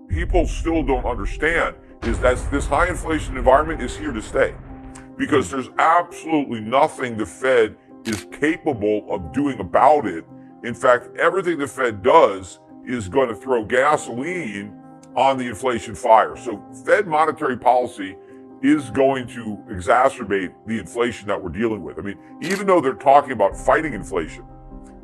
people still don't understand is that this high inflation environment is here to stay, because there's absolutely nothing the Fed is capable of doing about it. In fact, everything the Fed does is going to throw gasoline on the inflation fire. So Fed monetary policy is going to exacerbate the inflation that we're dealing with. I mean, even though they're talking about fighting inflation,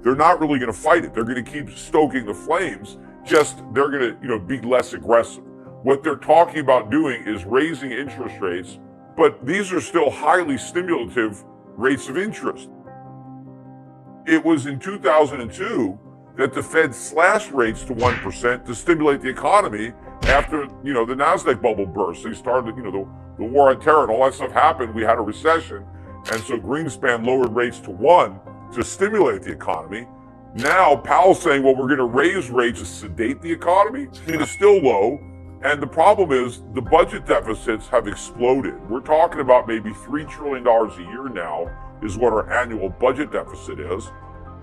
they're not really going to fight it. They're going to keep stoking the flames, just they're going to, be less aggressive. What they're talking about doing is raising interest rates, but these are still highly stimulative rates of interest. It was in 2002 that the Fed slashed rates to 1% to stimulate the economy after, the NASDAQ bubble burst. They started, the war on terror and all that stuff happened. We had a recession. And so Greenspan lowered rates to 1 to stimulate the economy. Now Powell's saying, well, we're going to raise rates to sedate the economy. It is still low. And the problem is the budget deficits have exploded. We're talking about maybe $3 trillion a year now is what our annual budget deficit is.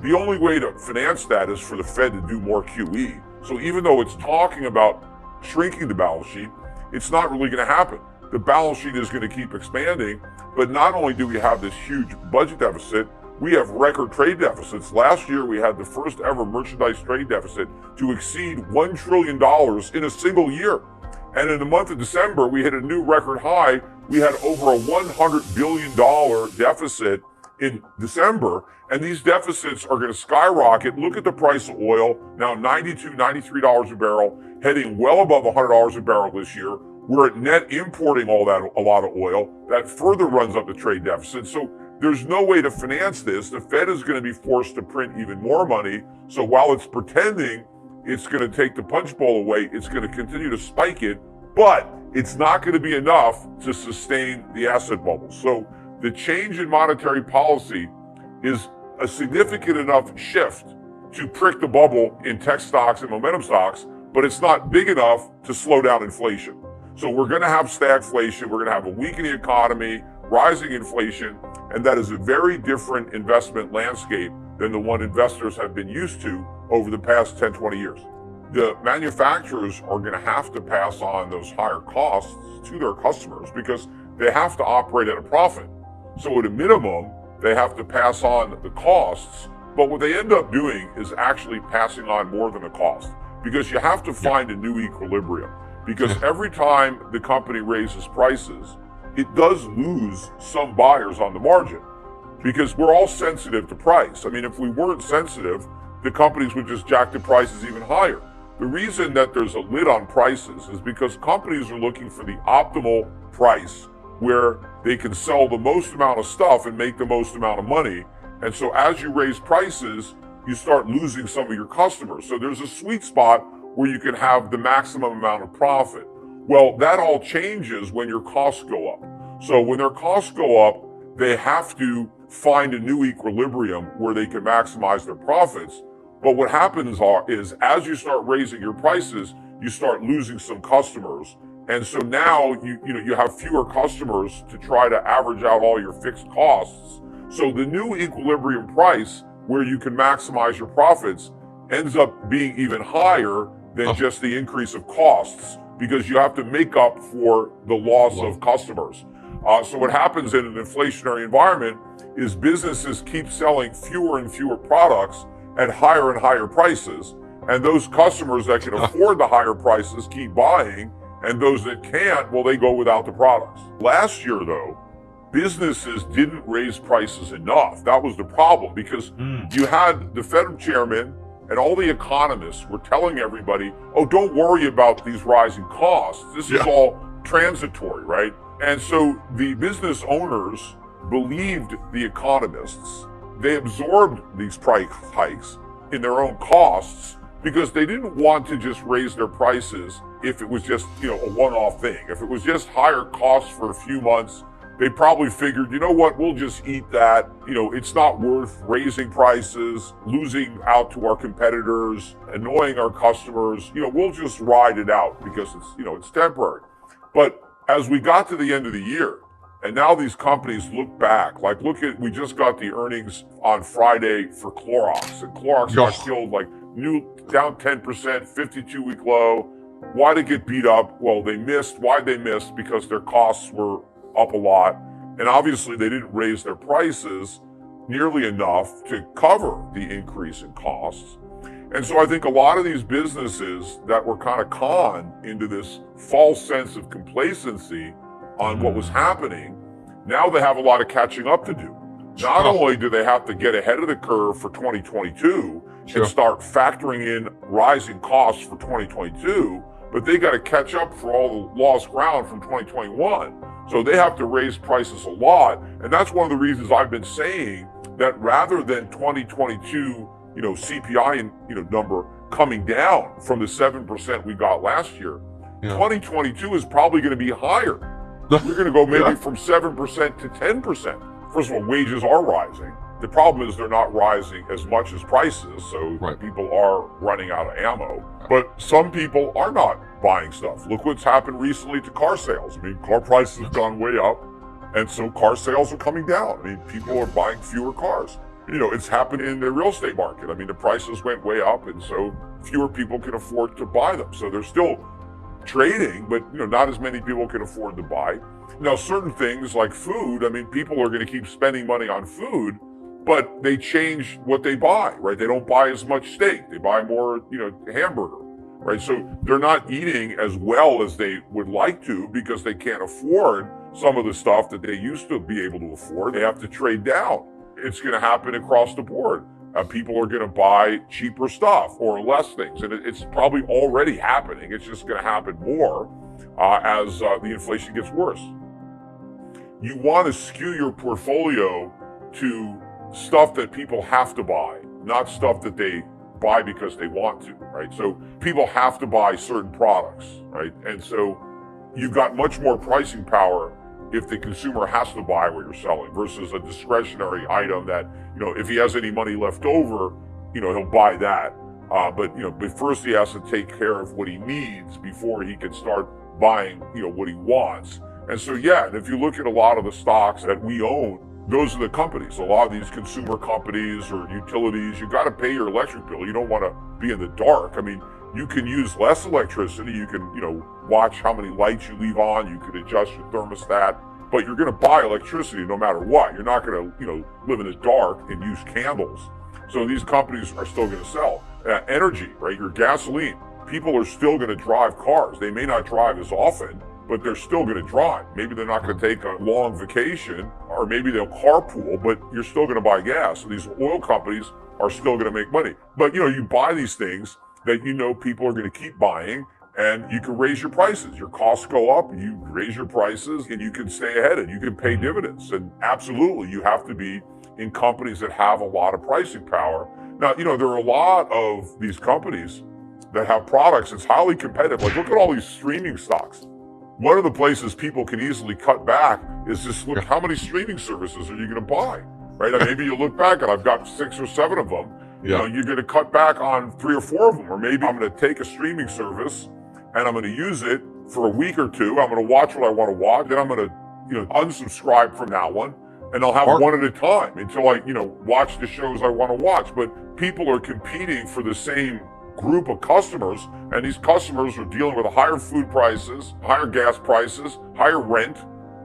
The only way to finance that is for the Fed to do more QE. So even though it's talking about shrinking the balance sheet, it's not really going to happen. The balance sheet is going to keep expanding, but not only do we have this huge budget deficit, we have record trade deficits. Last year, we had the first ever merchandise trade deficit to exceed $1 trillion in a single year. And in the month of December, we hit a new record high. We had over a $100 billion deficit in December, and these deficits are going to skyrocket. Look at the price of oil, now $92, $93 a barrel, heading well above $100 a barrel this year. We're at net importing a lot of oil. That further runs up the trade deficit. So there's no way to finance this. The Fed is going to be forced to print even more money. So while it's pretending it's going to take the punch bowl away, it's going to continue to spike it, but it's not going to be enough to sustain the asset bubble. So the change in monetary policy is a significant enough shift to prick the bubble in tech stocks and momentum stocks, but it's not big enough to slow down inflation. So we're going to have stagflation, we're going to have a weakening economy, rising inflation, and that is a very different investment landscape than the one investors have been used to over the past 10, 20 years. The manufacturers are going to have to pass on those higher costs to their customers because they have to operate at a profit. So at a minimum, they have to pass on the costs, but what they end up doing is actually passing on more than a cost, because you have to find a new equilibrium. Because every time the company raises prices, it does lose some buyers on the margin, because we're all sensitive to price. I mean, if we weren't sensitive, the companies would just jack the prices even higher. The reason that there's a lid on prices is because companies are looking for the optimal price where they can sell the most amount of stuff and make the most amount of money. And so as you raise prices, you start losing some of your customers. So there's a sweet spot where you can have the maximum amount of profit. Well, that all changes when your costs go up. So when their costs go up, they have to find a new equilibrium where they can maximize their profits. But what happens is as you start raising your prices, you start losing some customers. And so now you have fewer customers to try to average out all your fixed costs. So the new equilibrium price where you can maximize your profits ends up being even higher than just the increase of costs, because you have to make up for the loss of customers. So what happens in an inflationary environment is businesses keep selling fewer and fewer products at higher and higher prices. And those customers that can afford the higher prices keep buying, and those that can't, well, they go without the products. Last year, though, businesses didn't raise prices enough. That was the problem, because you had the Fed chairman and all the economists were telling everybody, oh, don't worry about these rising costs. This is all transitory, right? And so the business owners believed the economists. They absorbed these price hikes in their own costs because they didn't want to just raise their prices if it was just, a one-off thing. If it was just higher costs for a few months, they probably figured, you know what, we'll just eat that. It's not worth raising prices, losing out to our competitors, annoying our customers. We'll just ride it out because it's temporary. But as we got to the end of the year, and now these companies look back, we just got the earnings on Friday for Clorox, and Clorox got killed, down 10%, 52-week low. Why did it get beat up? Well, they missed. Why'd they miss? Because their costs were up a lot. And obviously they didn't raise their prices nearly enough to cover the increase in costs. And so I think a lot of these businesses that were kind of conned into this false sense of complacency on what was happening, now they have a lot of catching up to do. Not only do they have to get ahead of the curve for 2022 and start factoring in rising costs for 2022, but they got to catch up for all the lost ground from 2021. So they have to raise prices a lot. And that's one of the reasons I've been saying that rather than 2022, CPI, number coming down from the 7% we got last year, 2022 is probably going to be higher. We're going to go maybe from 7% to 10%. First of all, wages are rising. The problem is they're not rising as much as prices, so people are running out of ammo. But some people are not buying stuff. Look what's happened recently to car sales. I mean, car prices have gone way up, and so car sales are coming down. I mean, people are buying fewer cars. It's happened in the real estate market. I mean, the prices went way up, and so fewer people can afford to buy them. So they're still trading, but not as many people can afford to buy. Now, certain things like food, I mean, people are going to keep spending money on food, but they change what they buy, right? They don't buy as much steak. They buy more, hamburger, right? So they're not eating as well as they would like to because they can't afford some of the stuff that they used to be able to afford. They have to trade down. It's going to happen across the board. People are going to buy cheaper stuff or less things. And it's probably already happening. It's just going to happen more as the inflation gets worse. You want to skew your portfolio to stuff that people have to buy, not stuff that they buy because they want to, right? So people have to buy certain products, right? And so you've got much more pricing power if the consumer has to buy what you're selling versus a discretionary item that, if he has any money left over, he'll buy that. But first he has to take care of what he needs before he can start buying, what he wants. And so, and if you look at a lot of the stocks that we own, those are the companies. A lot of these consumer companies or utilities, you got to pay your electric bill. You don't want to be in the dark. I mean, you can use less electricity. You can, watch how many lights you leave on. You could adjust your thermostat, but you're going to buy electricity no matter what. You're not going to, live in the dark and use candles. So these companies are still going to sell. Energy, right? Your gasoline. People are still going to drive cars. They may not drive as often, but they're still going to drive. Maybe they're not going to take a long vacation, or maybe they'll carpool, but you're still going to buy gas. So these oil companies are still going to make money. But, you buy these things that people are going to keep buying, and you can raise your prices. Your costs go up, you raise your prices, and you can stay ahead, and you can pay dividends. And absolutely, you have to be in companies that have a lot of pricing power. Now, there are a lot of these companies that have products that's highly competitive. Like, look at all these streaming stocks. One of the places people can easily cut back is just look how many streaming services are you going to buy, right? And maybe you look back and I've got 6 or 7 of them. You're going to cut back on 3 or 4 of them, or maybe I'm going to take a streaming service and I'm going to use it for a week or 2. I'm going to watch what I want to watch. Then I'm going to, unsubscribe from that one, and I'll have one at a time until I, watch the shows I want to watch. But people are competing for the same group of customers, and these customers are dealing with higher food prices, higher gas prices, higher rent.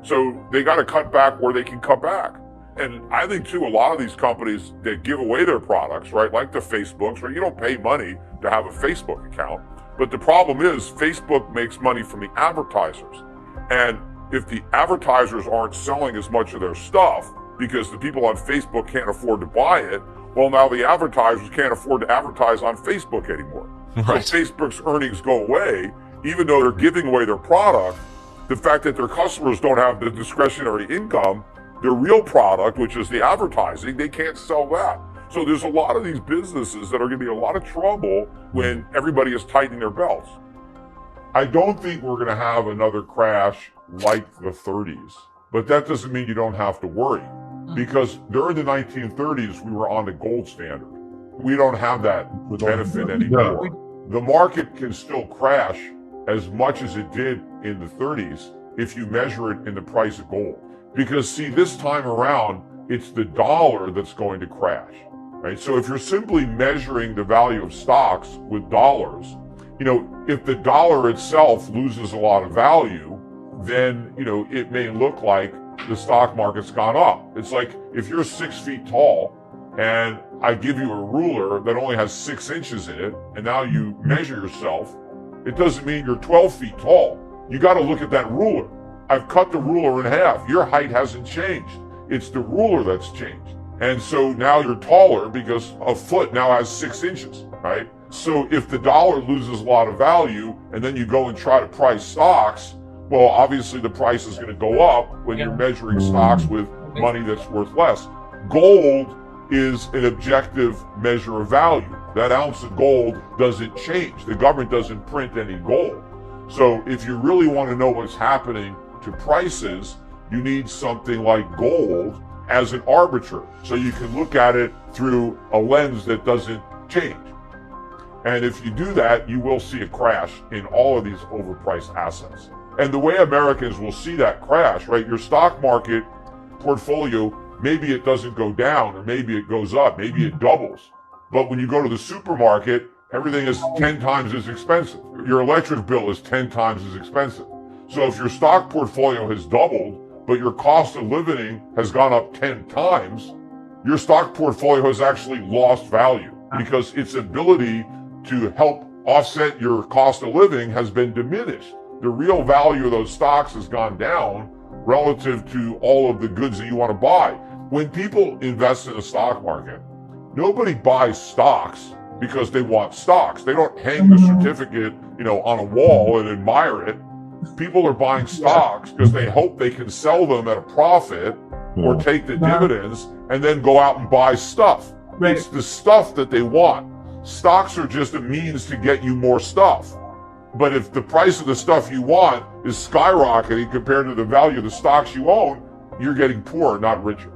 So they got to cut back where they can cut back. And I think too, a lot of these companies that give away their products, right, like the Facebooks, right, you don't pay money to have a Facebook account. But the problem is Facebook makes money from the advertisers. And if the advertisers aren't selling as much of their stuff because the people on Facebook can't afford to buy it, well, now the advertisers can't afford to advertise on Facebook anymore. Right. So Facebook's earnings go away, even though they're giving away their product. The fact that their customers don't have the discretionary income, their real product, which is the advertising, they can't sell that. So there's a lot of these businesses that are going to be in a lot of trouble when everybody is tightening their belts. I don't think we're going to have another crash like the 30s, but that doesn't mean you don't have to worry. Because during the 1930s, we were on the gold standard. We don't have that benefit anymore. The market can still crash as much as it did in the 30s if you measure it in the price of gold. Because see, this time around, it's the dollar that's going to crash, right? So if you're simply measuring the value of stocks with dollars, if the dollar itself loses a lot of value, then, it may look like the stock market's gone up. It's like if you're 6 feet tall and I give you a ruler that only has 6 inches in it, and now you measure yourself, it doesn't mean you're 12 feet tall. You got to look at that ruler. I've cut the ruler in half. Your height hasn't changed. It's the ruler that's changed. And so now you're taller because a foot now has 6 inches, right? So if the dollar loses a lot of value and then you go and try to price stocks, well, obviously the price is going to go up when you're measuring stocks with money that's worth less. Gold is an objective measure of value. That ounce of gold doesn't change. The government doesn't print any gold. So if you really want to know what's happening to prices, you need something like gold as an arbiter. So you can look at it through a lens that doesn't change. And if you do that, you will see a crash in all of these overpriced assets. And the way Americans will see that crash, right? Your stock market portfolio, maybe it doesn't go down, or maybe it goes up, maybe it doubles. But when you go to the supermarket, everything is 10 times as expensive. Your electric bill is 10 times as expensive. So if your stock portfolio has doubled, but your cost of living has gone up 10 times, your stock portfolio has actually lost value because its ability to help offset your cost of living has been diminished. The real value of those stocks has gone down relative to all of the goods that you want to buy. When people invest in the stock market, nobody buys stocks because they want stocks. They don't hang the certificate, on a wall and admire it. People are buying stocks because they hope they can sell them at a profit or take the dividends and then go out and buy stuff. Right. It's the stuff that they want. Stocks are just a means to get you more stuff. But if the price of the stuff you want is skyrocketing compared to the value of the stocks you own, you're getting poorer, not richer.